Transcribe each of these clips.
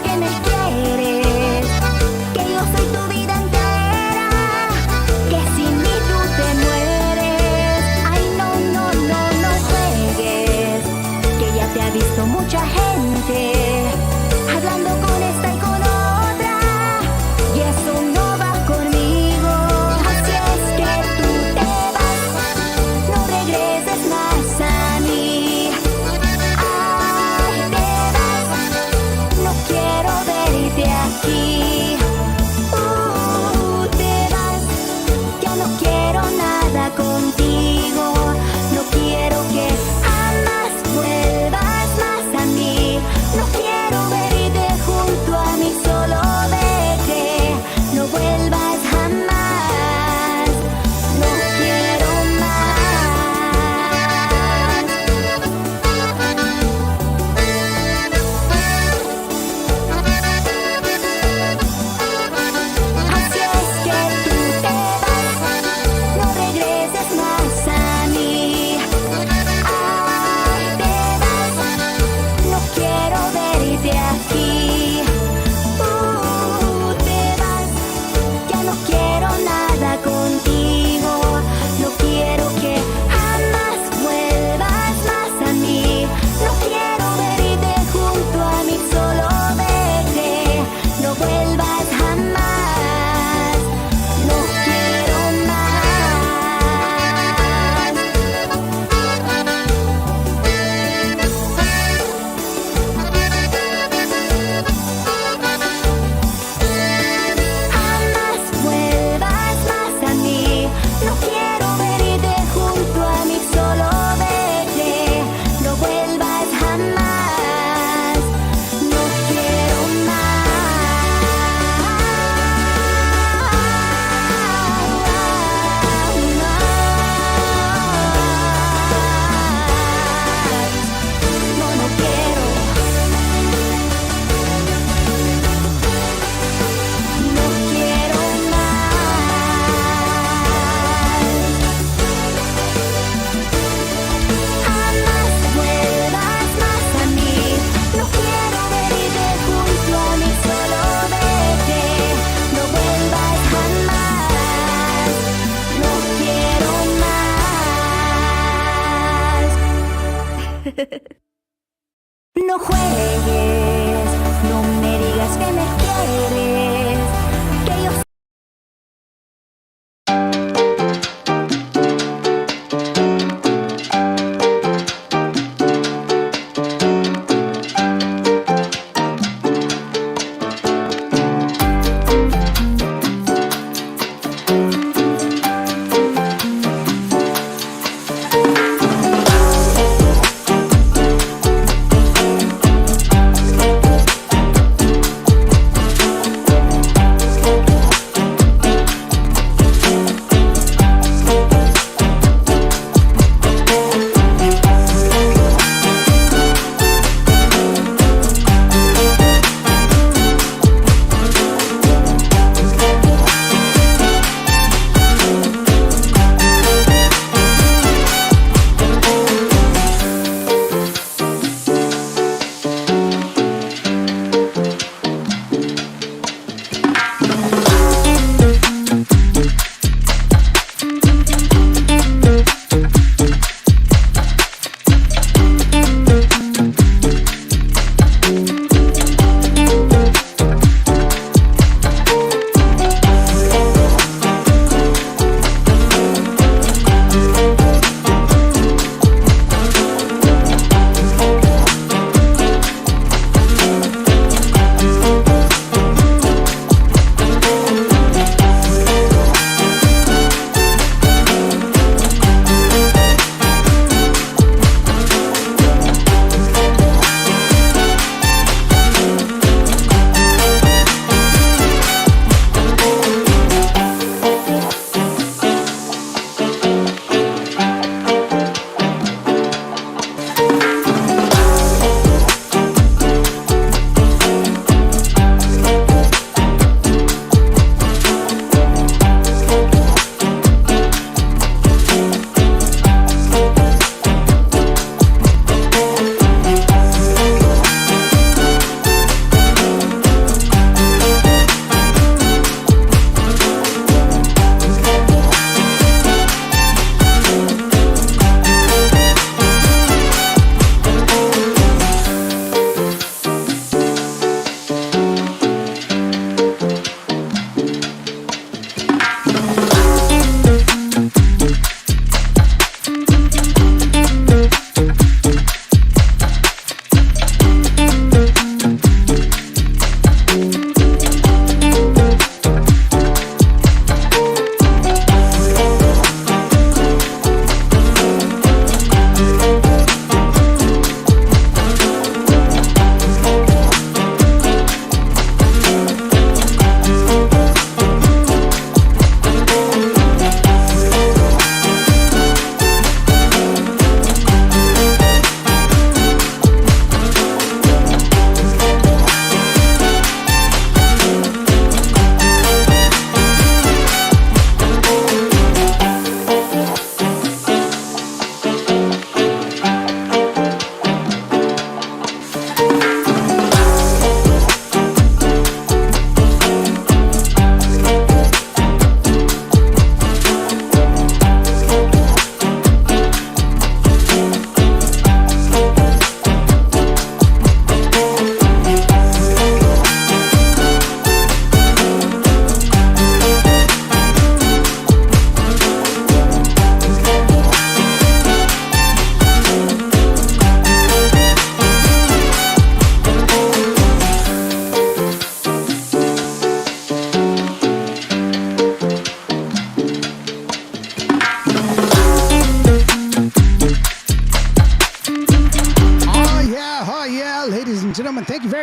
que me quieres, que yo soy tu vida entera, que sin mí tú te mueres. Ay, no, no, no, no juegues, que ya te ha visto mucha gente hablando con esta y con otra, y eso no va conmigo. Así es que tú te vas, no regreses más a mí. Ay, te vas, no quiero verte aquí.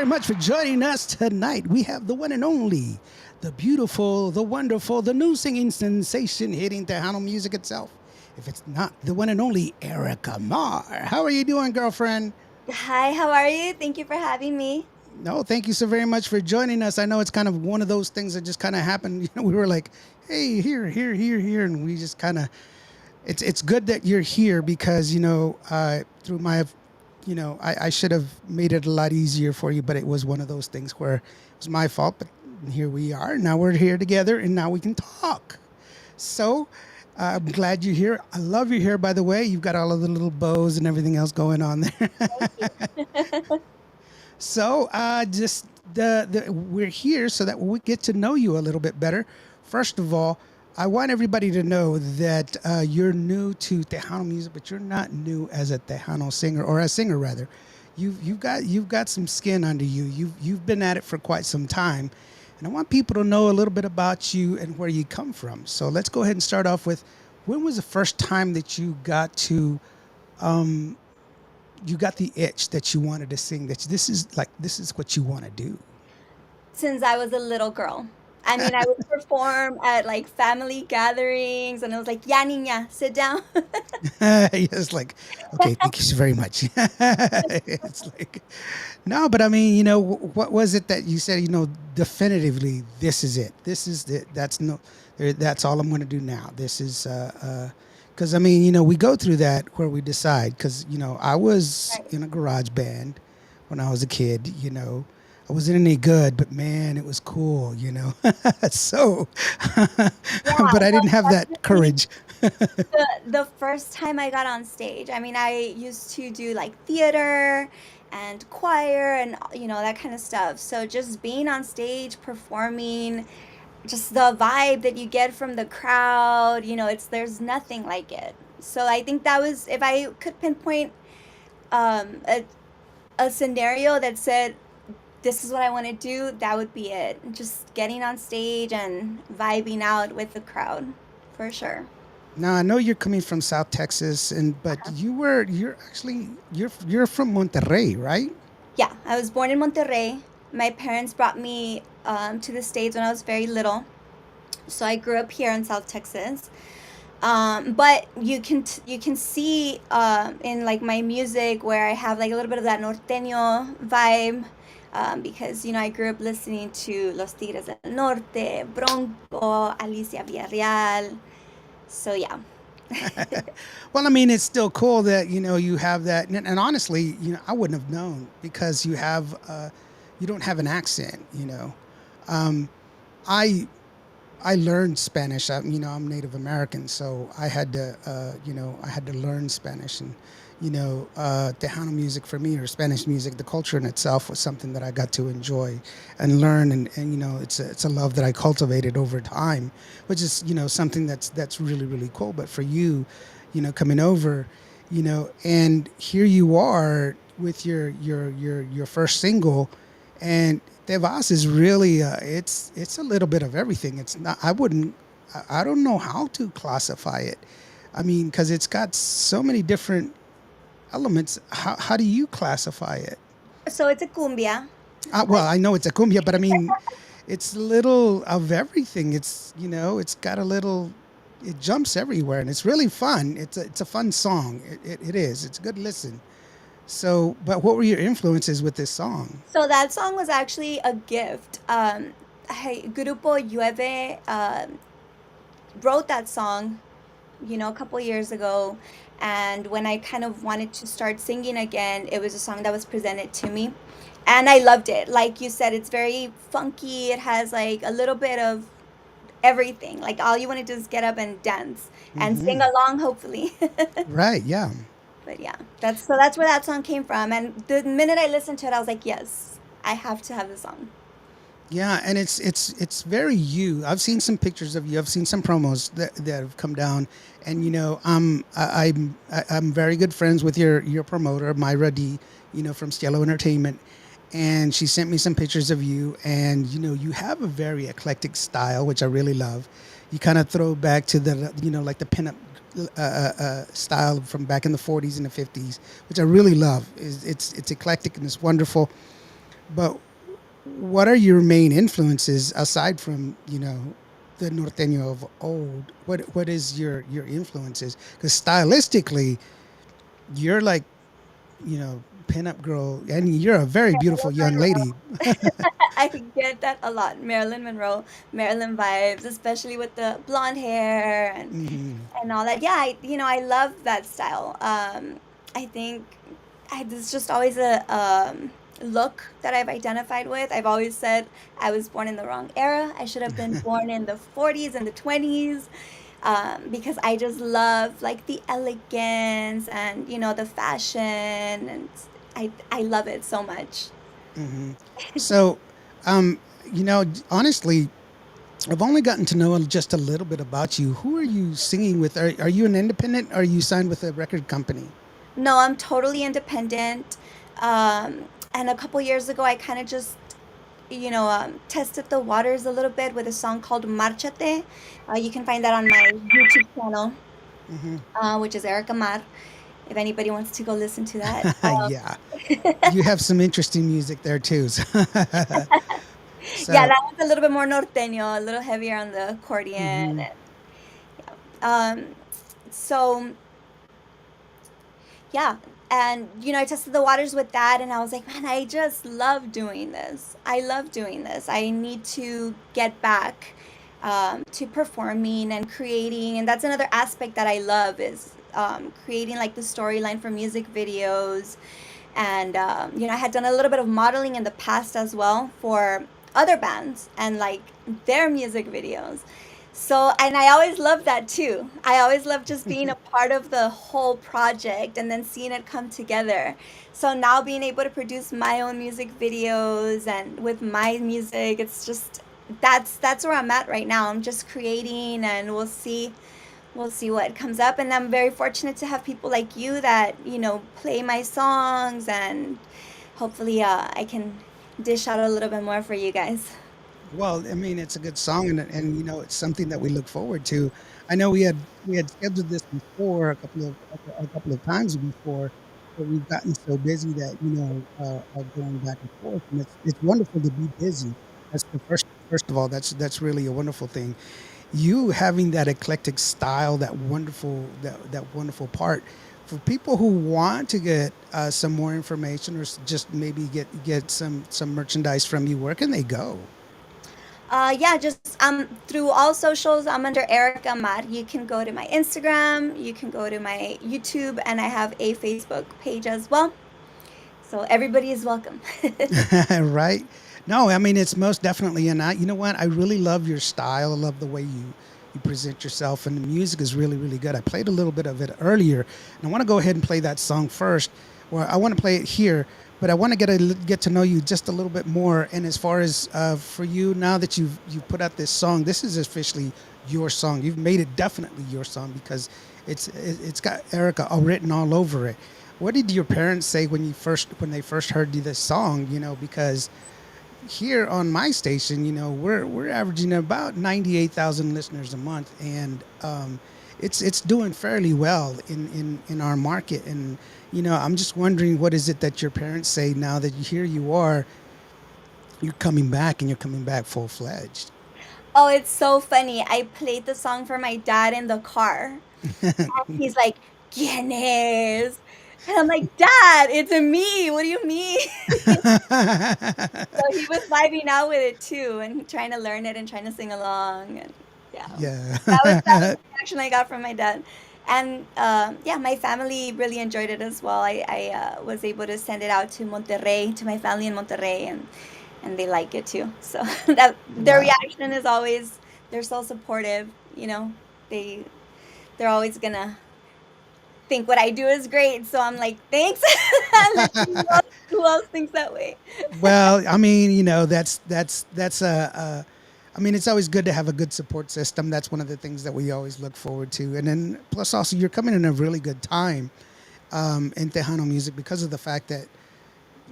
very much for joining us tonight. We have the one and only, the beautiful, the wonderful, the new singing sensation hitting Tejano music itself. If it's not the one and only Erika Mar. How are you doing, girlfriend? Hi, how are you? Thank you for having me. No, thank you so very much for joining us. I know it's kind of one of those things that just kind of happened. We were like, hey, here, and we just kind of. It's good that you're here because through my, I should have made it a lot easier for you, but it was one of those things where it was my fault. But here we are. Now we're here together, and now we can talk. So I'm glad you're here. I love your hair, by the way. You've got all of the little bows and everything else going on there. Thank you. So just we're here so that we get to know you a little bit better. First of all, I want everybody to know that you're new to Tejano music, but you're not new as a Tejano singer, or a singer rather. You've got some skin under you. You've been at it for quite some time, and I want people to know a little bit about you and where you come from. So let's go ahead and start off with, when was the first time that you got the itch that you wanted to sing, that this is what you want to do? Since I was a little girl. I mean, I would perform at like family gatherings, and it was like, "Ya niña, sit down." It's like, okay, thank you so very much. It's like, no, but I mean, what was it that you said, definitively, this is it. This is it. That's all I'm going to do now. This is, because I mean, we go through that where we decide, because, I was Right. in a garage band when I was a kid, I wasn't any good, but man, it was cool. So, Yeah, but I no, didn't have that definitely courage. the first time I got on stage. I mean, I used to do like theater and choir and that kind of stuff. So just being on stage performing, just the vibe that you get from the crowd, it's there's nothing like it. So I think that was, if I could pinpoint um, a, a scenario that said this is what I want to do, that would be it. Just getting on stage and vibing out with the crowd, for sure. Now I know you're coming from South Texas, but you're from Monterrey, right? Yeah, I was born in Monterrey. My parents brought me to the States when I was very little. So I grew up here in South Texas. But you can see in like my music where I have like a little bit of that norteño vibe, because I grew up listening to Los Tigres del Norte, Bronco, Alicia Villarreal. So yeah. Well, I mean, it's still cool that you have that, and honestly, I wouldn't have known because you don't have an accent. Um, I I learned Spanish. I'm Native American, so I had to learn Spanish, and Tejano music for me, or Spanish music, the culture in itself was something that I got to enjoy and learn, and it's a love that I cultivated over time, which is something that's really really cool. But for you, coming over, and here you are with your first single, and Te Vas is really it's a little bit of everything. It's not. I don't know how to classify it. I mean, because it's got so many different elements. How do you classify it? So it's a cumbia. Well, I know it's a cumbia, but I mean, it's a little of everything. It's got a little. It jumps everywhere, and it's really fun. It's a fun song. It is. It's a good listen. So, but what were your influences with this song? So that song was actually a gift. Grupo Llueve wrote that song, a couple years ago. And when I kind of wanted to start singing again, it was a song that was presented to me. And I loved it. Like you said, it's very funky. It has like a little bit of everything. Like all you want to do is get up and dance and sing Hmm. along, hopefully. Right. Yeah. But yeah, that's where that song came from. And the minute I listened to it, I was like, yes, I have to have the song. Yeah, and it's very you. I've seen some pictures of you. I've seen some promos that have come down, and I'm very good friends with your promoter Myra D. From Cielo Entertainment, and she sent me some pictures of you, and you have a very eclectic style, which I really love. You kind of throw back to the like the pinup style from back in the 40s and the 50s, which I really love. It's eclectic and it's wonderful. But what are your main influences aside from the norteño of old? What is your influences? Because stylistically, you're like pinup girl, and you're a very beautiful Marilyn young lady. Monroe. I get that a lot. Marilyn Monroe, Marilyn vibes, especially with the blonde hair Hmm. and all that. Yeah, I love that style. I think it's just always a look that I've identified with. I've always said I was born in the wrong era. I should have been born in the 40s and the 20s, because I just love like the elegance and the fashion, and I love it so much. Hmm. So, um, honestly, I've only gotten to know just a little bit about you. Who are you singing with? Are you an independent? Or are you signed with a record company? No, I'm totally independent. And a couple years ago, I kind of just tested the waters a little bit with a song called Marchate. You can find that on my YouTube channel, Hmm. which is Erika Mar, if anybody wants to go listen to that. Yeah, you have some interesting music there too. Yeah, So, that was a little bit more norteño, a little heavier on the accordion. mhm. Um, so yeah, and I tested the waters with that, and I was like, man, I just love doing this. I love doing this. I need to get back to performing and creating, and that's another aspect that I love is creating like the storyline for music videos. And I had done a little bit of modeling in the past as well for other bands and like their music videos. So, and I always love that too. I always love just being a part of the whole project and then seeing it come together. So now being able to produce my own music videos and with my music, it's just that's where I'm at right now. I'm just creating, and we'll see what comes up. And I'm very fortunate to have people like you that play my songs, and hopefully I can dish out a little bit more for you guys. Well, I mean, it's a good song, and it's something that we look forward to. I know we had scheduled this before a couple of times before, but we've gotten so busy that going back and forth, and it's wonderful to be busy. That's the first of all, that's really a wonderful thing. You having that eclectic style, that wonderful part. For people who want to get some more information, or just maybe get some merchandise from you, where can they go? Yeah, just through all socials, I'm under Erika Mar. You can go to my Instagram, you can go to my YouTube, and I have a Facebook page as well. So everybody is welcome. Right? No, I mean it's most definitely, and you know what? I really love your style. I love the way you present yourself, and the music is really really good. I played a little bit of it earlier, and I want to go ahead and play that song first. Well, I want to play it here, but I want to get to know you just a little bit more. And as far as for you, now that you've put out this song, this is officially your song. You've made it definitely your song because it's got Erica all written all over it. What did your parents say when they first heard this song? Because here on my station, we're averaging about 98,000 listeners a month, and it's doing fairly well in our market. And I'm just wondering, what is it that your parents say now that here you are, you're coming back, and you're coming back full fledged? Oh, it's so funny. I played the song for my dad in the car. He's like, "¿Quién es?" And I'm like, "Dad, it's a me. What do you mean?" So he was vibing out with it too, and trying to learn it and trying to sing along. And yeah, that was Yeah. the reaction I got from my dad. And yeah, my family really enjoyed it as well. I was able to send it out to Monterrey, to my family in Monterrey, and they like it too. So that their Wow. reaction is always, they're so supportive. They they're always gonna think what I do is great. So I'm like, thanks. Let's see who else thinks that way. Well, I mean, that's I mean, it's always good to have a good support system. That's one of the things that we always look forward to. And then plus also you're coming in a really good time in Tejano music because of the fact that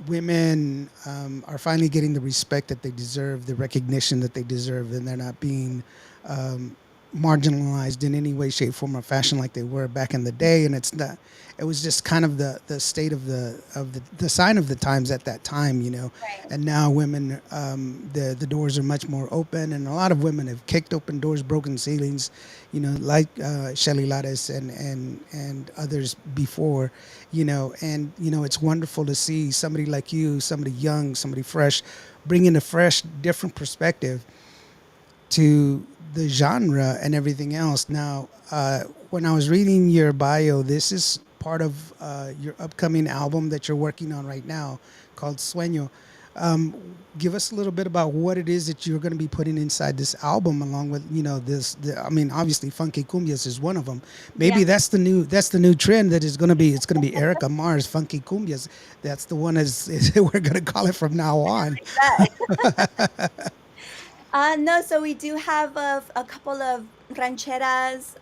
women are finally getting the respect that they deserve, the recognition that they deserve, and they're not being marginalized in any way, shape, form, or fashion like they were back in the day. And it's not. It was just kind of the state of the sign of the times at that time, you know. Right. And now women, the doors are much more open, and a lot of women have kicked open doors, broken ceilings, you know, like Shelly Lattes and others before, you know. And you know, it's wonderful to see somebody like you, somebody young, somebody fresh, bringing a fresh, different perspective to the genre and everything else. Now, when I was reading your bio, this is part of your upcoming album that you're working on right now called Sueño. Um, Give us a little bit about what it is that you're going to be putting inside this album, along with you know I mean, obviously, funky cumbias is one of them. Maybe Yeah. that's the new trend that is going to be. It's going to be Erika Mar's funky cumbias. That's the one as we're going to call it from now on. No, so we do have a couple of rancheras.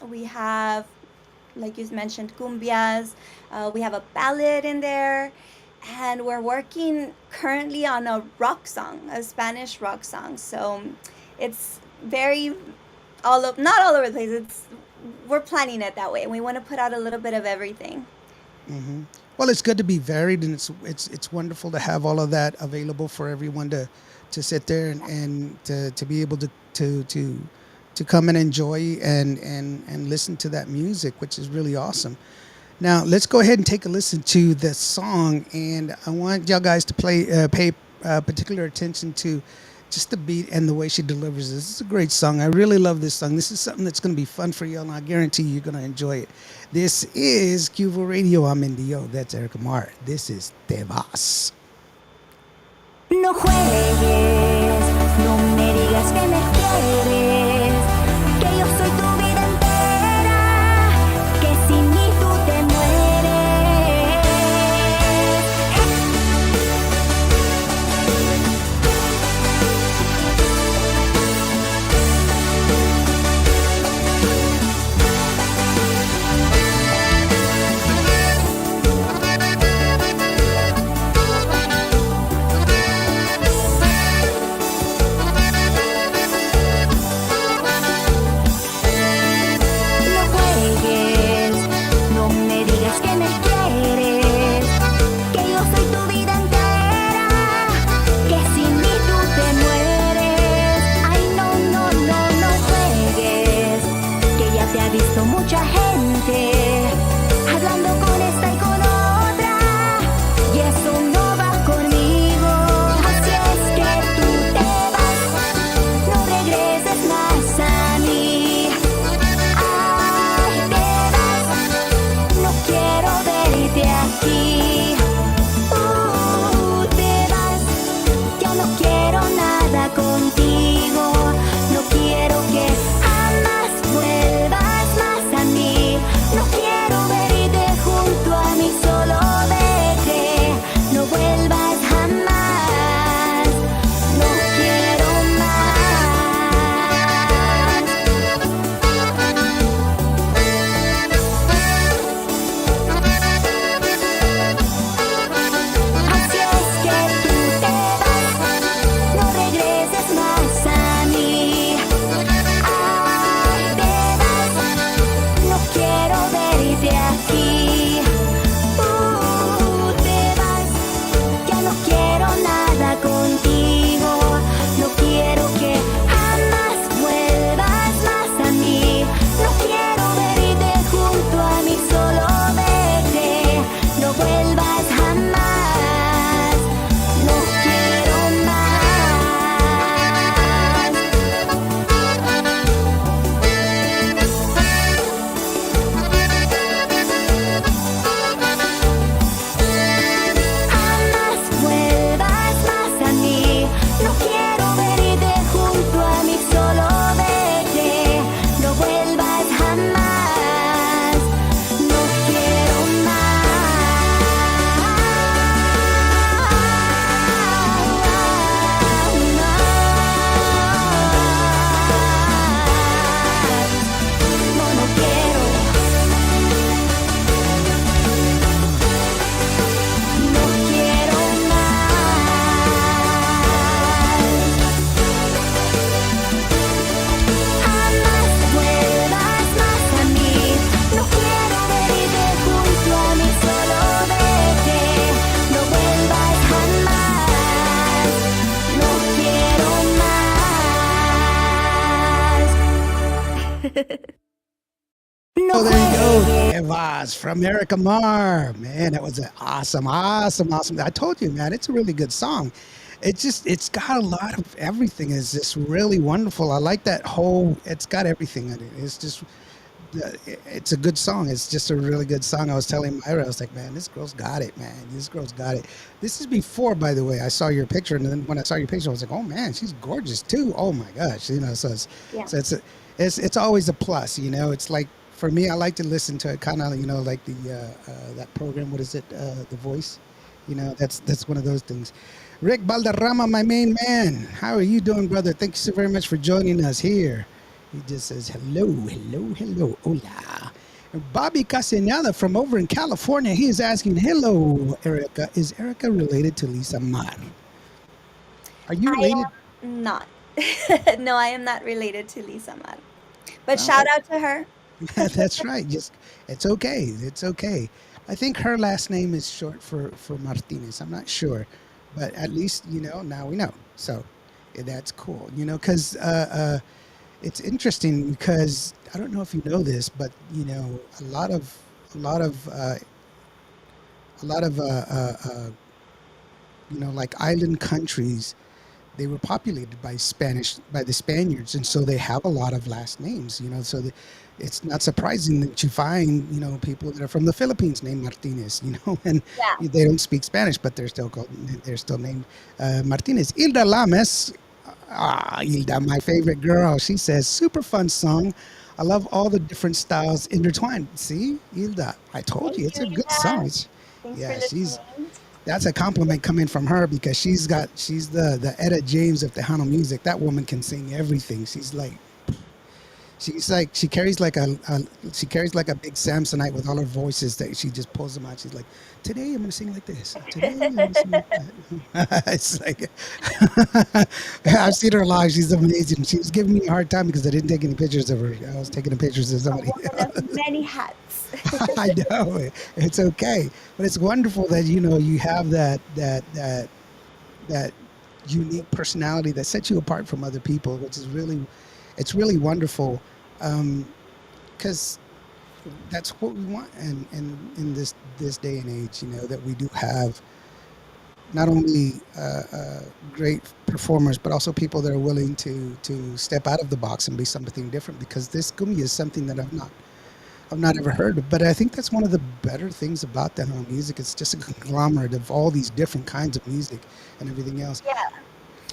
We have, like you mentioned, cumbias. We have a ballad in there. And we're working currently on a rock song, a Spanish rock song. So it's very not all over the place. We're planning it that way. We want to put out a little bit of everything. Well, it's good to be varied, and it's wonderful to have all of that available for everyone to sit there and to be able to come and enjoy and listen to that music, which is really awesome. Now, let's go ahead and take a listen to the song, and I want y'all guys to pay particular attention to just the beat and the way she delivers this. This is a great song. I really love this song. This is something that's going to be fun for you, and I guarantee you're going to enjoy it. This is Cuvo Radio. I'm Indio. That's Erika Mar. This is Te Vas. No juegues, no me digas que me quieres, que yo soy tu vida entera, que sin mí tú te mueres. No Oh, there you go. juegues. Evas from Erika Mar. Man, that was an awesome, awesome, awesome. I told you, man, it's a really good song. It's got a lot of everything. It's just really wonderful. I like that whole, it's got everything in it. It's just, it's a good song. It's just a really good song. I was telling Myra, I was like, man, this girl's got it, man. This girl's got it. This is before, by the way, I saw your picture, and then when I saw your picture, I was like, oh man, she's gorgeous too. Oh my gosh, so it's Yeah. so it's always a plus. It's like for me, I like to listen to it, kind of like the that program. What is it? The Voice. That's one of those things. Rick Balderrama, my main man. How are you doing, brother? Thank you so very much for joining us here. He just says hello, hello, hello, hola. And Bobby Castaneda from over in California, he is asking, hello, Erica. Is Erica related to Lisa Mar? Are you I related? am not. No, I am not related to Lisa Mar. But Well, shout out to her. that's right. Just it's okay. It's okay. I think her last name is short for Martinez. I'm not sure, but at least now we know. So that's cool. Because it's interesting because I don't know if you know this, but a lot of a lot of a lot of like island countries, they were populated by the Spaniards, and so they have a lot of last names. So it's not surprising that you find people that are from the Philippines named Martinez. And Yeah. they don't speak Spanish, but they're still named Martinez. Hilda Lames, Hilda, my favorite girl. She says super fun song. I love all the different styles intertwined. See, Hilda, I told Thank you it's you, a good song. Ina. Thanks for Yeah, she's listening. that's a compliment coming from her because she's the Etta James of Tejano music. That woman can sing everything. She's like she carries like she carries like a big Samsonite with all her voices that she just pulls them out. She's like, today I'm gonna sing like this. Today I'm gonna sing like that. It's like I've seen her live. She's amazing. She was giving me a hard time because I didn't take any pictures of her. I was taking the pictures of A somebody. woman of many hats. I know it's okay, but it's wonderful that you have that unique personality that sets you apart from other people, which is it's really wonderful, because that's what we want, and in this day and age, that we do have not only great performers, but also people that are willing to step out of the box and be something different. Because this gumi is something that I've not ever heard of, but I think that's one of the better things about that whole music. It's just a conglomerate of all these different kinds of music and everything else. Yeah.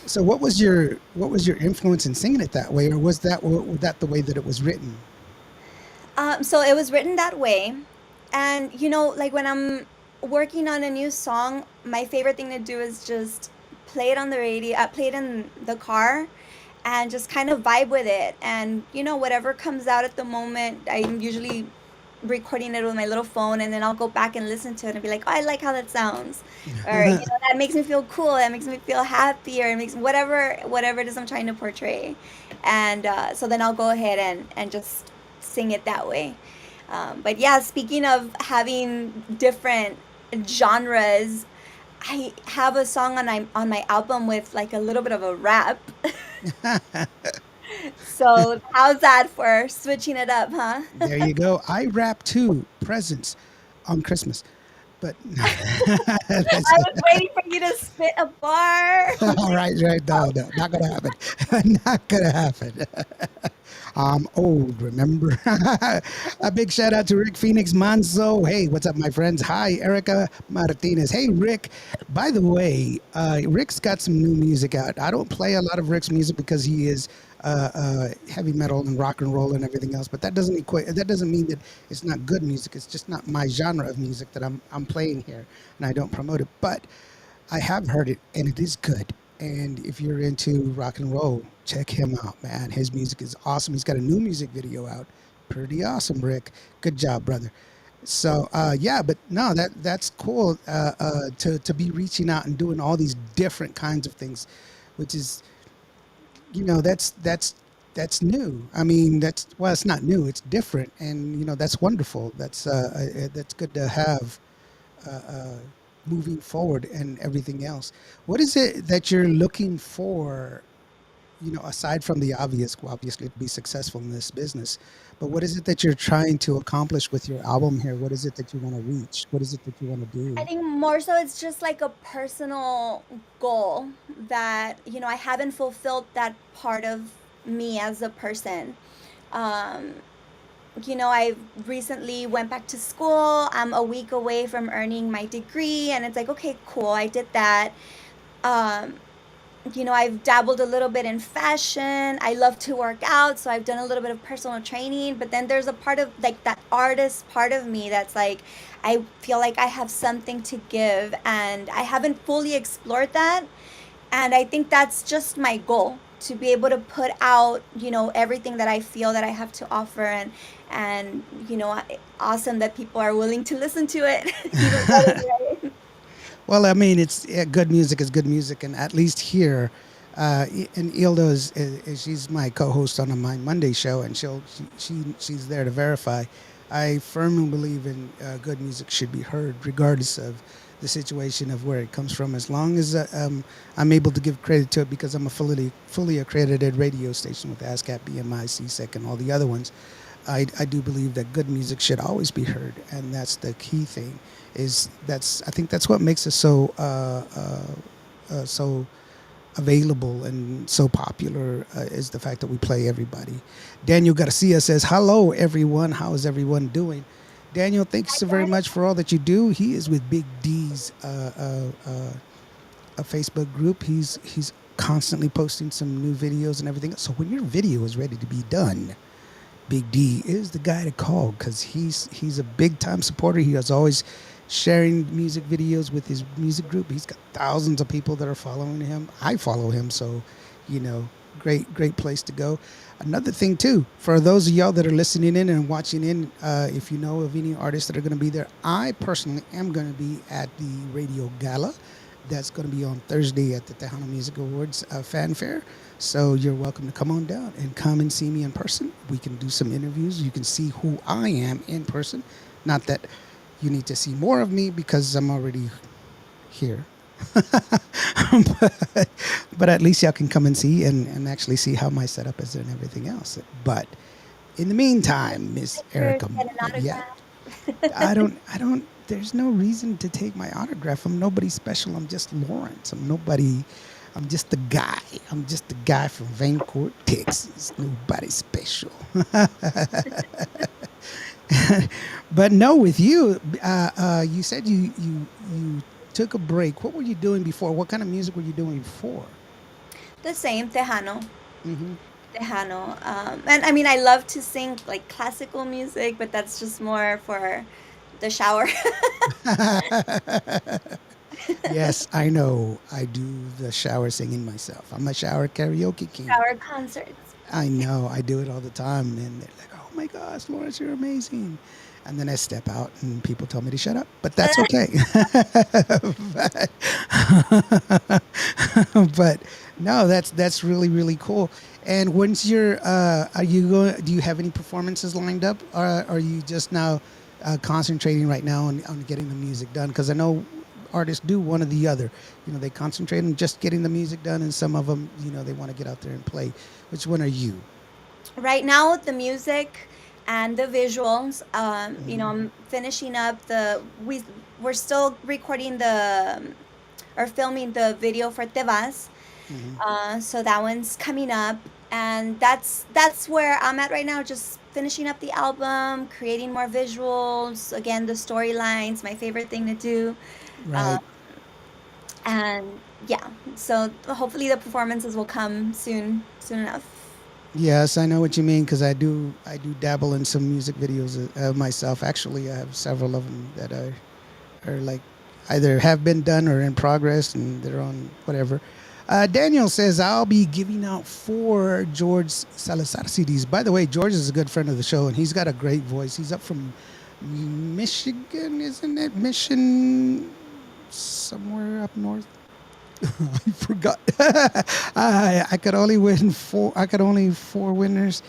So what was your influence in singing it that way, or was that the way that it was written? So it was written that way. And like when I'm working on a new song, my favorite thing to do is just play it on the radio, play it in the car, and just kind of vibe with it. And whatever comes out at the moment, I'm usually recording it with my little phone, and then I'll go back and listen to it and be like, oh, I like how that sounds, or that makes me feel cool, that makes me feel happy, or it makes whatever it is I'm trying to portray. And so then I'll go ahead and just sing it that way. But yeah, speaking of having different genres, I have a song on my album with like a little bit of a rap. So how's that for switching it up, huh? There you go. I rap too. Presents on Christmas, but that's I was waiting for you to spit a bar. all right. Right, no, no, not gonna happen. Not gonna happen. I'm old, remember? A big shout out to Rick Phoenix Manzo. Hey, what's up, my friends? Hi, Erica Martinez. Hey, Rick. By the way, Rick's got some new music out. I don't play a lot of Rick's music because he is heavy metal and rock and roll and everything else. But that doesn't equate. That doesn't mean that it's not good music. It's just not my genre of music that I'm playing here, and I don't promote it. But I have heard it, and it is good. And if you're into rock and roll, check him out, man. His music is awesome. He's got a new music video out. Pretty awesome, Rick. Good job, brother. So yeah, but no, that's cool to be reaching out and doing all these different kinds of things, which is that's new. I mean, well, it's not new. It's different, and that's wonderful. That's good to have uh, uh, moving forward and everything else. What is it that you're looking for aside from the obvious, well, obviously to be successful in this business, but what is it that you're trying to accomplish with your album here? What is it that you want to reach? What is it that you want to I do? think more so it's just like a personal goal that, I haven't fulfilled that part of me as a person. Um, I recently went back to school. I'm a week away from earning my degree, and it's like, okay, cool, I did that. Um, I've dabbled a little bit in fashion. I love to work out, so I've done a little bit of personal training. But then there's a part of like that artist part of me that's like, I feel like I have something to give, and I haven't fully explored that. And I think that's just my goal to be able to put out, everything that I feel that I have to offer, and awesome that people are willing to listen to it. Even better, right? Well, I mean, it's good music is good music, and at least here, and Ilda she's my co-host on my Monday show, and she's there to verify. I firmly believe in good music should be heard, regardless of the situation of where it comes from, as long as I'm able to give credit to it because I'm a fully accredited radio station with ASCAP, BMI, CSEC, and all the other ones. I do believe that good music should always be heard, and that's the key thing. I think that's what makes us so available and so popular is the fact that we play everybody. Daniel Garcia says, "Hello, everyone. How is everyone doing?" Daniel, thanks so very much for all that you do. He is with Big D's a Facebook group. He's constantly posting some new videos and everything. So when your video is ready to be done, Big D is the guy to call because he's a big time supporter. He is always sharing music videos with his music group. He's got thousands of people that are following him. I follow him, so great place to go. Another thing too, for those of y'all that are listening in and watching in, if you know of any artists that are going to be there, I personally am going to be at the Radio Gala. That's going to be on Thursday at the Tejano Music Awards fanfare. So you're welcome to come on down and come and see me in person. We can do some interviews. You can see who I am in person. Not that you need to see more of me because I'm already here. but at least y'all can come and see and actually see how my setup is and everything else. But in the meantime, Miss Erika, Get an yeah, autograph. I don't, there's no reason to take my autograph. I'm nobody special. I'm just Lawrence. I'm just the guy. I'm just the guy from Vaincourt, Texas. Nobody special. But no, with you, you said you took a break. What were you doing before? What kind of music were you doing before? The same, Tejano. Hmm. Tejano. And I mean, I love to sing like classical music, but that's just more for the shower. Yes, I know. I do the shower singing myself. I'm a shower karaoke king. Shower concerts. I know. I do it all the time, and they're like, "Oh my gosh, Lawrence, you're amazing." And then I step out, and people tell me to shut up, but that's okay. but, but no, that's really cool. And once are you going? Do you have any performances lined up, or are you just now concentrating right now on getting the music done? Because I know artists do one or the other. They concentrate on just getting the music done, and some of them, they want to get out there and play. Which one are you? Right now, the music and the visuals. Mhm. I'm finishing up we're still recording or filming the video for Te Vas. Mhm. So that one's coming up, and that's where I'm at right now. Just finishing up the album, creating more visuals. Again, the storylines, my favorite thing to do. Uh, Right. and yeah, so hopefully the performances will come soon enough. Yes, I know what you mean because I do dabble in some music videos myself. Actually, I have several of them that are like either have been done or in progress, and they're on whatever. Daniel says I'll be giving out 4 George Salazar CDs. By the way, George is a good friend of the show, and he's got a great voice. He's up from Michigan, isn't it? Mission, somewhere up north. I forgot. I could only win four. I could only 4 winners.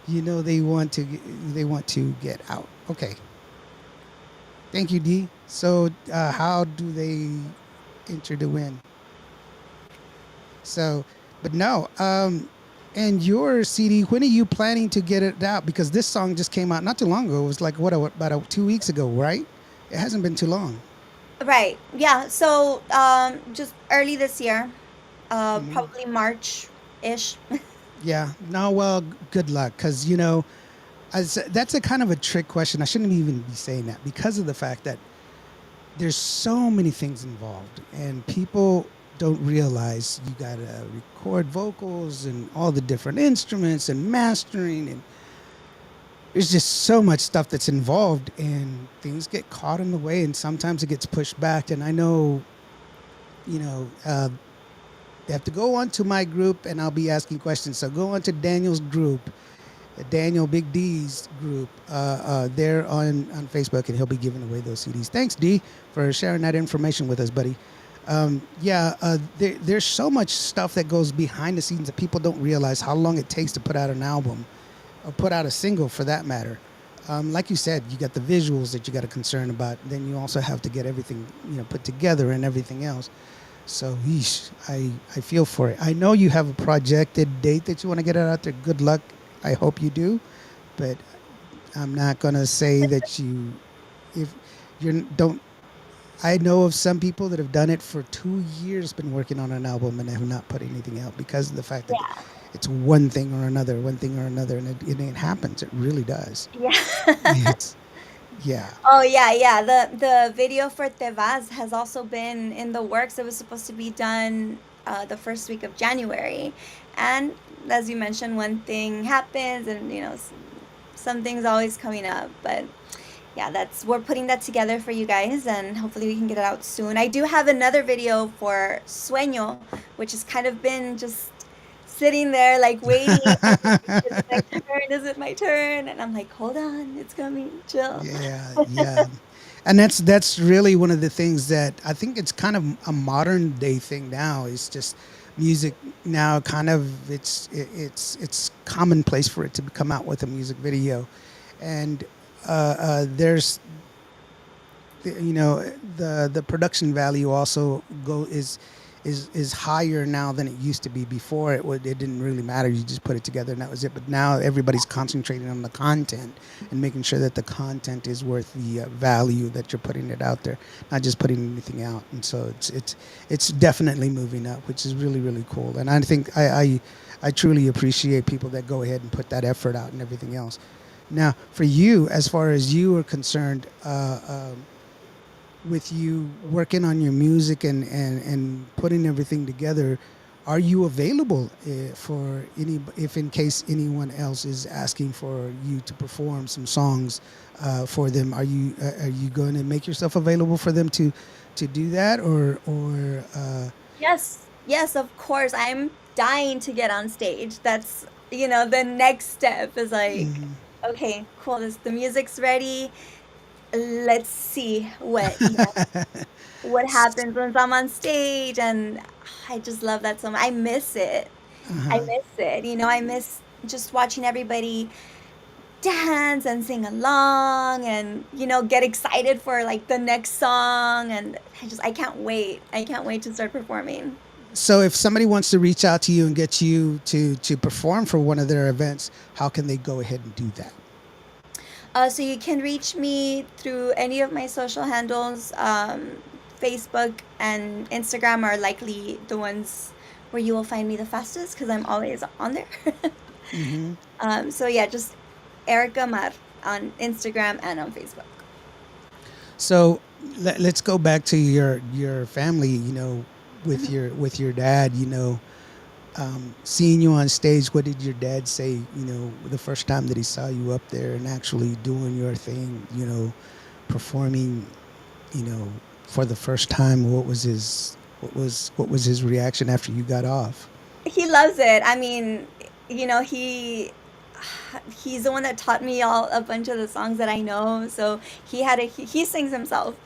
They want to get out. Okay. Thank you, D. So how do they enter to win? So But no, and your CD, when are you planning to get it out? Because this song just came out not too long ago. It was like about 2 weeks ago, right? It hasn't been too long. Right. Yeah. So just early this year, Hmm. probably March ish. Yeah. No. Well, good luck, because that's a kind of a trick question. I shouldn't even be saying that because of the fact that there's so many things involved, and people don't realize you gotta record vocals and all the different instruments and mastering, and there's just so much stuff that's involved, and things get caught in the way, and sometimes it gets pushed back. And I know, you know, they have to go onto my group, and I'll be asking questions. So go onto Daniel's group, Daniel Big D's group. There on Facebook, and he'll be giving away those CDs. Thanks, D, for sharing that information with us, buddy. Yeah, there's so much stuff that goes behind the scenes that people don't realize how long it takes to put out an album or put out a single for that matter. Like you said, you got the visuals that you got to concern about. Then you also have to get everything put together and everything else. So, yeesh, I feel for it. I know you have a projected date that you want to get it out there. Good luck. I hope you do. But I'm not gonna say that if you don't. I know of some people that have done it for 2 years, been working on an album and have not put anything out because of the fact that Yeah. it's one thing or another, and it happens. It really does. Yeah. It's yeah. Oh yeah, yeah. The video for Te Vas has also been in the works. It was supposed to be done the first week of January, and as you mentioned, one thing happens, and some things always coming up. But yeah, that's we're putting that together for you guys, and hopefully we can get it out soon. I do have another video for Sueño, which has kind of been just sitting there like waiting. Is it my turn? Is it my turn? And I'm like, hold on, it's coming. Chill. Yeah, yeah. And that's really one of the things that I think it's kind of a modern day thing now. It's just music now kind of it's commonplace for it to come out with a music video. And there's the production value also go is higher now than it used to be before. It didn't really matter, you just put it together and that was it. But now everybody's concentrating on the content and making sure that the content is worth the value that you're putting it out there, not just putting anything out. And so it's definitely moving up, which is really really cool. And I think I truly appreciate people that go ahead and put that effort out and everything else. Now, for you, as far as you are concerned, with you working on your music and putting everything together, are you available for if in case anyone else is asking for you to perform some songs for them? Are you going to make yourself available for them to do that, or Yes, yes, of course. I'm dying to get on stage. That's, the next step is like, mhm. okay, cool. The music's ready. Let's see what happens once I'm on stage. And I just love that so much. I miss it. I Uh-huh. miss it. I miss just watching everybody dance and sing along and get excited for like the next song, and I can't wait. I can't wait to start performing. So if somebody wants to reach out to you and get you to perform for one of their events, how can they go ahead and do that? So you can reach me through any of my social handles. Facebook and Instagram are likely the ones where you will find me the fastest because I'm always on there. Hmm. So yeah, just Erika Mar on Instagram and on Facebook. So let's go back to your family. With your dad. Seeing you on stage. What did your dad say? The first time that he saw you up there and actually doing your thing. Performing. You know, for the first time. What was his reaction after you got off? He loves it. I mean, he's the one that taught me all a bunch of the songs that I know. So he sings himself,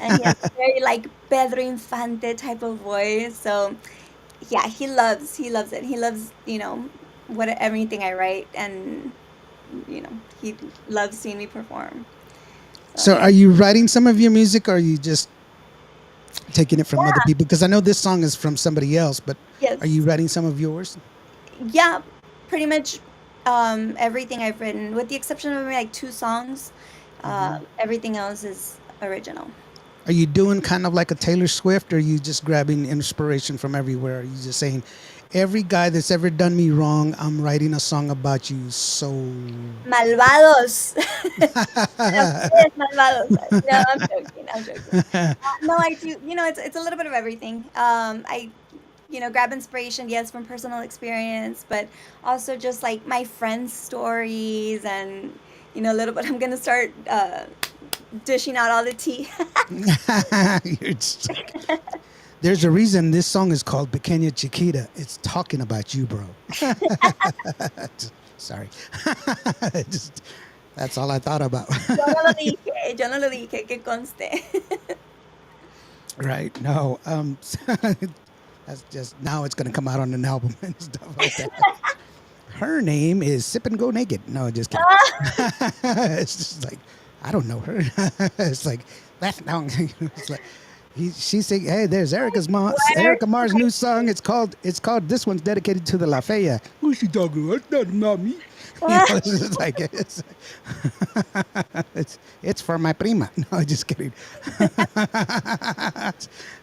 and he has a very like Pedro Infante type of voice. So yeah, he loves it. He loves what everything I write, and he loves seeing me perform. So So yeah. are you writing some of your music, or are you just taking it from other Yeah. people? Because I know this song is from somebody else, but are you Yes. writing some of yours? Yeah. Pretty much everything I've written, with the exception of maybe like two songs. Everything else is original. Are you doing kind of like a Taylor Swift, or are you just grabbing inspiration from everywhere? Are you just saying, every guy that's ever done me wrong, I'm writing a song about you? So, Malvados. Ustedes malvados. No, I'm joking. I'm joking. No, I do. It's a little bit of everything. I grab inspiration, yes, from personal experience, but also just like my friends' stories and a little bit. I'm gonna start dishing out all the tea. you're just like, there's a reason this song is called Pequeña Chiquita. It's talking about you, bro. Sorry. Just, that's all I thought about. Yo no lo dije, yo no lo dije, que conste. Right. No. That's just, now it's going to come out on an album and stuff like that. Her name is Sip and Go Naked. No, just kidding. It's just like, I don't know her. It's like, that now. It's like, she's saying, hey, there's Erika Mar's new song. It's called This One's Dedicated to the La Fea. Who's she talking about? That's not me. It's just like, it's for my prima. No, just kidding.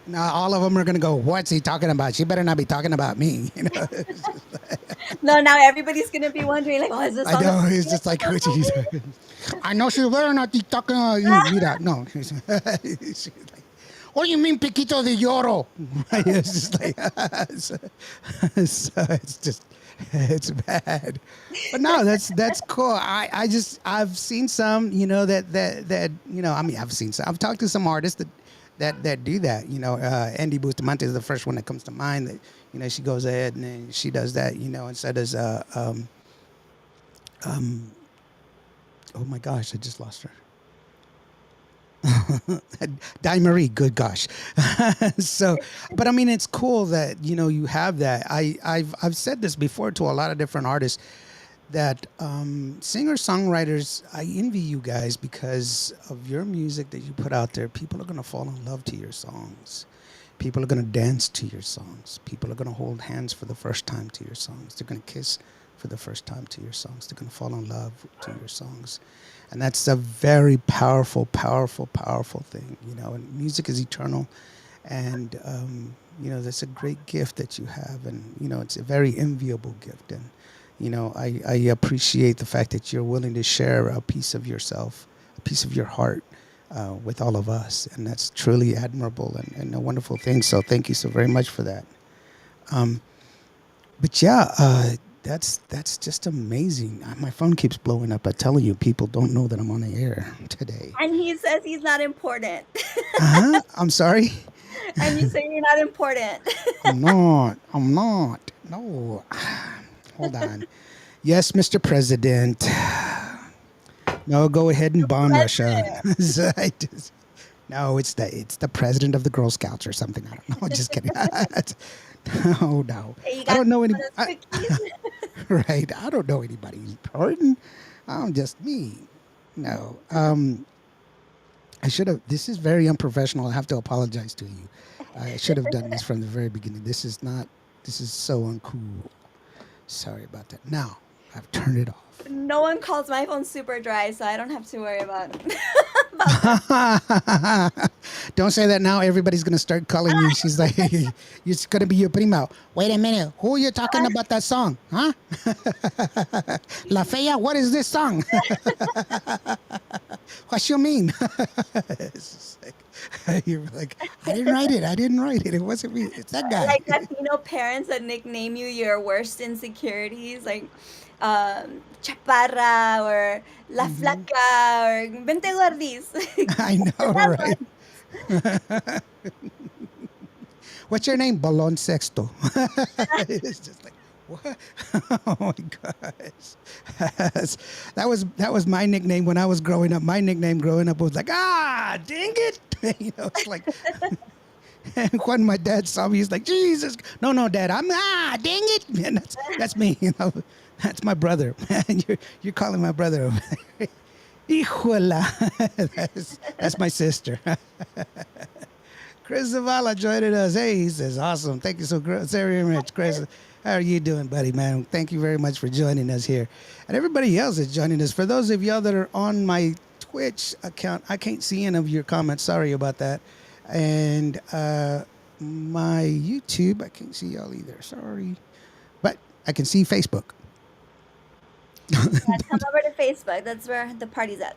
Now all of them are gonna go, what's he talking about? She better not be talking about me. No, now everybody's gonna be wondering, like, oh, is this I song? know. It's just like, I know she better not be talking about you. Mira, no. She's like, what do you mean, Piquito de Lloro? It's just like, so it's just, it's bad. But no, that's cool. I've seen some, that I mean, I've seen some. I've talked to some artists that do that. Andy Bustamante is the first one that comes to mind. That she goes ahead and then she does that. And so does oh my gosh, I just lost her. Di Marie, good gosh. So, but I mean, it's cool that you have that. I've said this before to a lot of different artists that singer songwriters. I envy you guys because of your music that you put out there. People are gonna fall in love to your songs. People are gonna dance to your songs. People are gonna hold hands for the first time to your songs. They're gonna kiss for the first time to your songs. They're gonna fall in love to your songs. And that's a very powerful, powerful, powerful thing, and music is eternal. And, that's a great gift that you have. And, it's a very enviable gift. And, I appreciate the fact that you're willing to share a piece of yourself, a piece of your heart with all of us. And that's truly admirable and a wonderful thing. So thank you so very much for that. But yeah, that's just amazing. My phone keeps blowing up. I'm telling you, people don't know that I'm on the air today. And he says he's not important. I'm sorry? And you say you're not important. I'm not. No. Hold on. Yes, Mr. President. No, go ahead and bomb Russia. No, it's the president of the Girl Scouts or something. I don't know. Just kidding. Oh no, Hey, I don't know any. cookies. Right, I don't know anybody important. I'm just me. No, I should have. This is very unprofessional. I have to apologize to you. I should have done this from the very beginning. This is not. This is so uncool. Sorry about that. Now I've turned it off. No one calls my phone super dry, so I don't have to worry about it. Don't say that now. Everybody's going to start calling you. She's like, it's going to be your primo. Wait a minute. Who are you talking about that song? Huh? La Fea, what is this song? What you mean? It's just like, you're like, I didn't write it. It wasn't me. It's that guy. Like Latino parents that nickname you your worst insecurities, like Chaparra or La Flaca or Vente Gordis. I know, right? What's your name? Balon Sexto. It's just like, what? Oh my gosh. That was my nickname when I was growing up. My nickname growing up was like, dang it. It's like, and when my dad saw me, he's like, Jesus. No, Dad, I'm, dang it. Man, that's me, That's my brother. Man, you're calling my brother over there. Hijuela. That's my sister. Chris Zavala joining us. Hey, he says, awesome. Thank you so very much, Chris. How are you doing, buddy, man? Thank you very much for joining us here. And everybody else is joining us. For those of y'all that are on my Twitch account, I can't see any of your comments. Sorry about that. And my YouTube, I can't see y'all either. Sorry. But I can see Facebook. Yeah, come over to Facebook. That's where the party's at.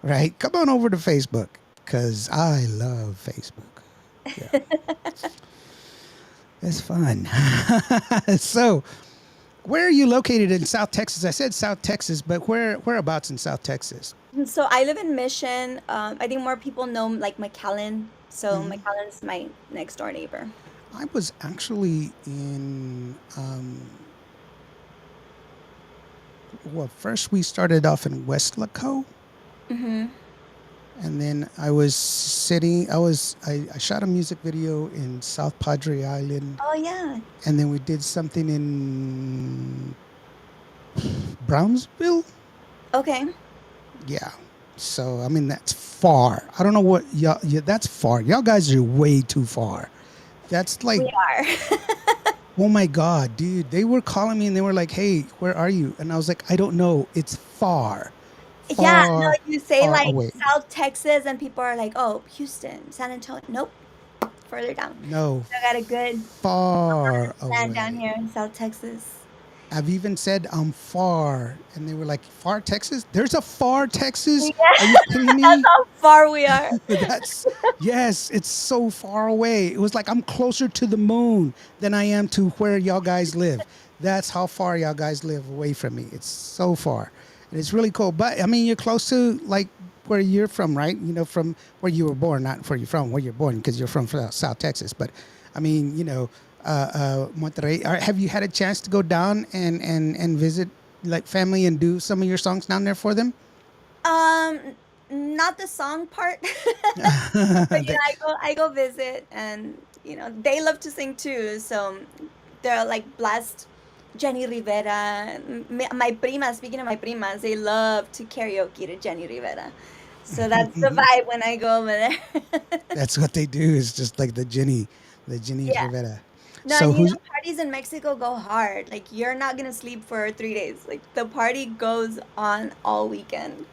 Right? Come on over to Facebook because I love Facebook. Yeah. It's fun. So, where are you located in South Texas? I said South Texas, but whereabouts in South Texas? So I live in Mission. I think more people know like McAllen. So McAllen's my next door neighbor. I was actually in. Well, first we started off in West Laco. Mm-hmm. And then I was sitting. I shot a music video in South Padre Island. Oh yeah. And then we did something in Brownsville. Okay. Yeah. So I mean that's far. I don't know what y'all. Yeah, that's far. Y'all guys are way too far. That's like. We are. Oh my God, dude! They were calling me and they were like, "Hey, where are you?" And I was like, "I don't know. It's far." Yeah, no, you say far like away. South Texas, and people are like, "Oh, Houston, San Antonio." Nope, further down. No, I got a good far land away. down here in South Texas. I've even said I'm far, and they were like, "Far Texas? There's a far Texas? Yeah. Are you kidding me?" That's how far we are. That's yes, it's so far away. It was like I'm closer to the moon than I am to where y'all guys live. That's how far y'all guys live away from me. It's so far. And it's really cool. But I mean, you're close to like where you're from, right? You know, from where you were born, not where you're from, where you're born, because you're from South Texas. But I mean, you know, Monterrey. Have you had a chance to go down and visit like family and do some of your songs down there for them? Not the song part. But yeah, I go visit, and you know they love to sing too. So they're like blessed. Jenny Rivera, my primas. Speaking of my primas, they love to karaoke to Jenny Rivera. So that's the vibe when I go over there. That's what they do. Is just like the Jenny Yeah. Rivera. No, So and you who's know, parties in Mexico go hard. Like you're not gonna sleep for 3 days. Like the party goes on all weekend.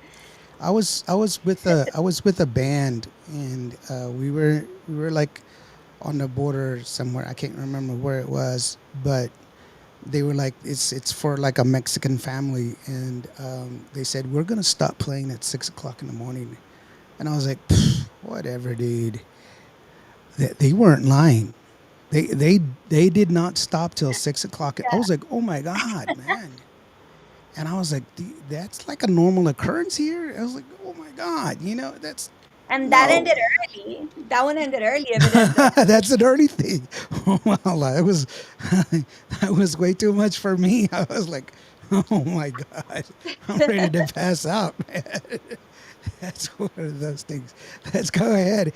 I was with a band and we were like on the border somewhere. I can't remember where it was, but they were like it's for like a Mexican family, and they said we're gonna stop playing at 6 o'clock in the morning, and I was like, whatever, dude. They weren't lying. They did not stop till 6 o'clock. I was like, oh my God, man. And I was like, that's like a normal occurrence here. I was like, oh my God, you know, that's. And that No. ended early. That one ended early. If it is. That's an early thing. Well, it was that was way too much for me. I was like, oh my God, I'm ready to pass out, man. That's one of those things. Let's go ahead.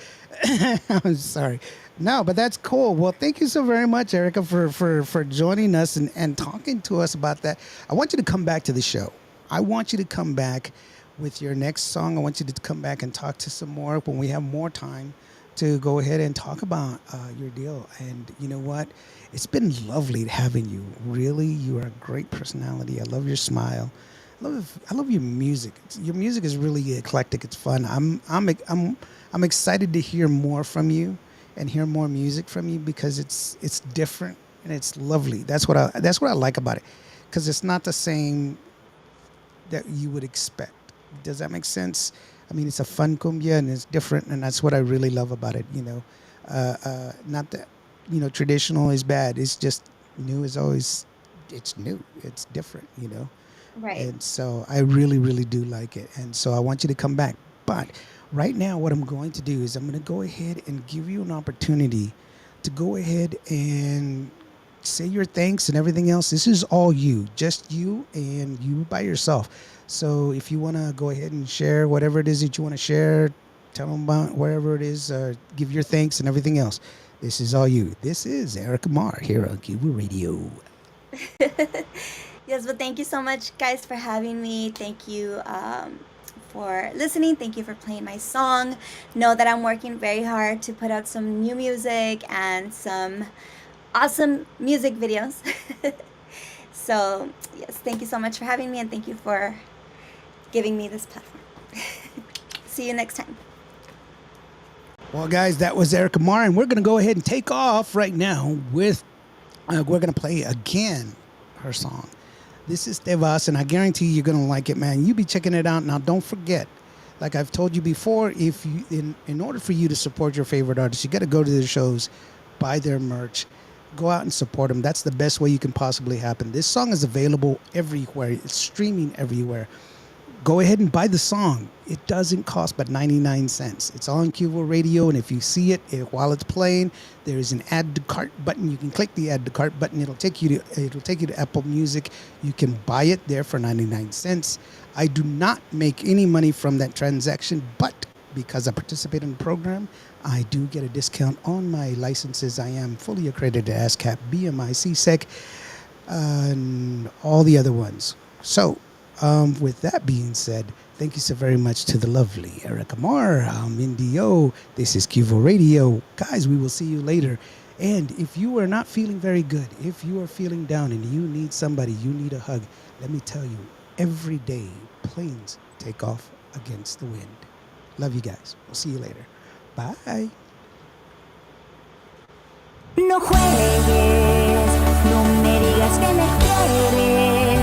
I'm sorry. No, but that's cool. Well, thank you so very much, Erika, for joining us and talking to us about that. I want you to come back to the show. I want you to come back with your next song. I want you to come back and talk to some more when we have more time to go ahead and talk about your deal. And you know what? It's been lovely having you. Really, you are a great personality. I love your smile. I love your music. Your music is really eclectic. It's fun. I'm excited to hear more from you and hear more music from you because it's different and it's lovely. That's what I like about it, because it's not the same that you would expect. Does that make sense? I mean, it's a fun cumbia and it's different, and that's what I really love about it. You know, not that traditional is bad. It's just new is always it's new. It's different. You know. Right. And so I really, really do like it. And so I want you to come back. But right now, what I'm going to do is I'm going to go ahead and give you an opportunity to go ahead and say your thanks and everything else. This is all you, just you and you by yourself. So if you want to go ahead and share whatever it is that you want to share, tell them about wherever it is, give your thanks and everything else. This is all you. This is Erika Mar here on Cuba Radio. Yes, but thank you so much, guys, for having me. Thank you for listening. Thank you for playing my song. Know that I'm working very hard to put out some new music and some awesome music videos. So, yes, thank you so much for having me, and thank you for giving me this platform. See you next time. Well, guys, that was Erika Mar, and we're going to go ahead and take off right now with, we're going to play again her song. This is Te Vas, and I guarantee you're going to like it, man. You be checking it out. Now, don't forget, like I've told you before, if you, in order for you to support your favorite artists, you got to go to their shows, buy their merch, go out and support them. That's the best way you can possibly happen. This song is available everywhere. It's streaming everywhere. Go ahead and buy the song. It doesn't cost but 99 cents. It's on Cuvo Radio, and if you see it while it's playing, there is an add to cart button. You can click the add to cart button. It'll take you to Apple Music. You can buy it there for 99 cents. I do not make any money from that transaction, but because I participate in the program, I do get a discount on my licenses. I am fully accredited ASCAP, BMI, CSEC, and all the other ones. So, with that being said, thank you so very much to the lovely Erika Mar. I'm Indio. This is Cuvo Radio. Guys, we will see you later. And if you are not feeling very good, if you are feeling down and you need somebody, you need a hug, let me tell you, every day planes take off against the wind. Love you guys. We'll see you later. Bye. No juegues, no me digas que me quieres,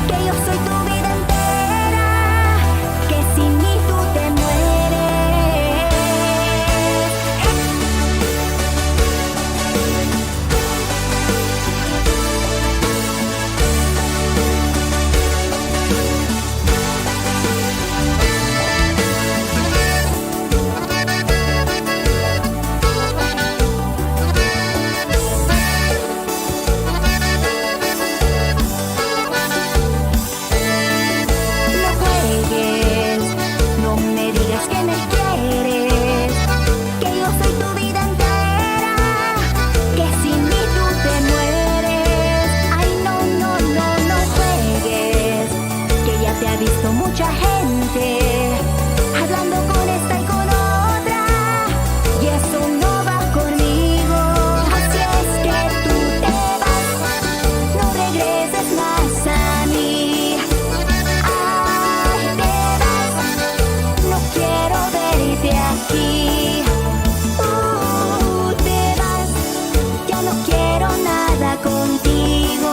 que yo soy tu vida entera, que sin mí tú te mueres. Mucha gente hablando con esta y con otra, y eso no va conmigo. Así es que tú te vas, no regreses más a mí. Ay, te vas, no quiero verte aquí. Te vas, ya no quiero nada contigo.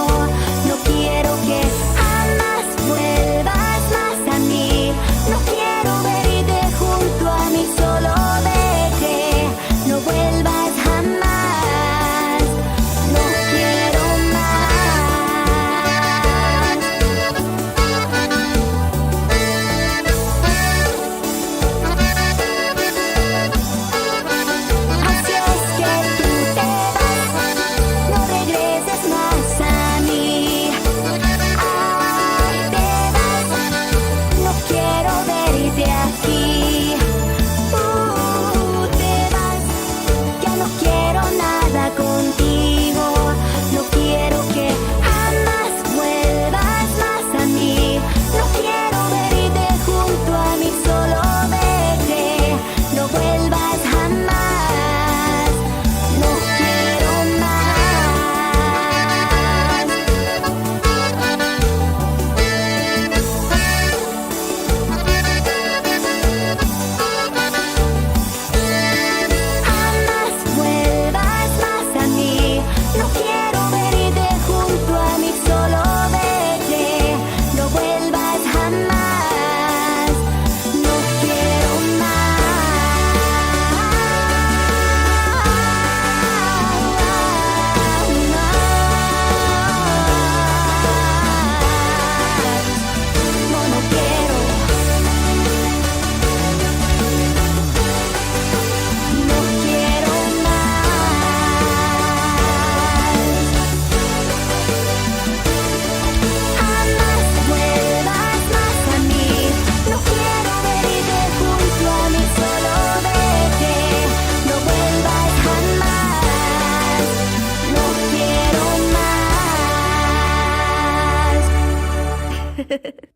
No quiero que jamás vuelvas. No quiero verte junto a mí, solo vete, no vuelvas jamás, no quiero Así es que tú te vas, no regreses más a mí. Ay, te vas, no quiero verte aquí. Te vas, ya no quiero nada contigo. No quiero que jamás vuelvas más a mí. No quiero verte junto a mí, solo vete, no vuelvas jamás. No quiero Jamás vuelvas más a mí. No quiero verte junto a mí, solo vete, no vuelvas jamás. No quiero No, no quiero. No quiero Jamás vuelvas más a mí. No quiero verte junto a mí, solo vete, no vuelvas jamás. No quiero más.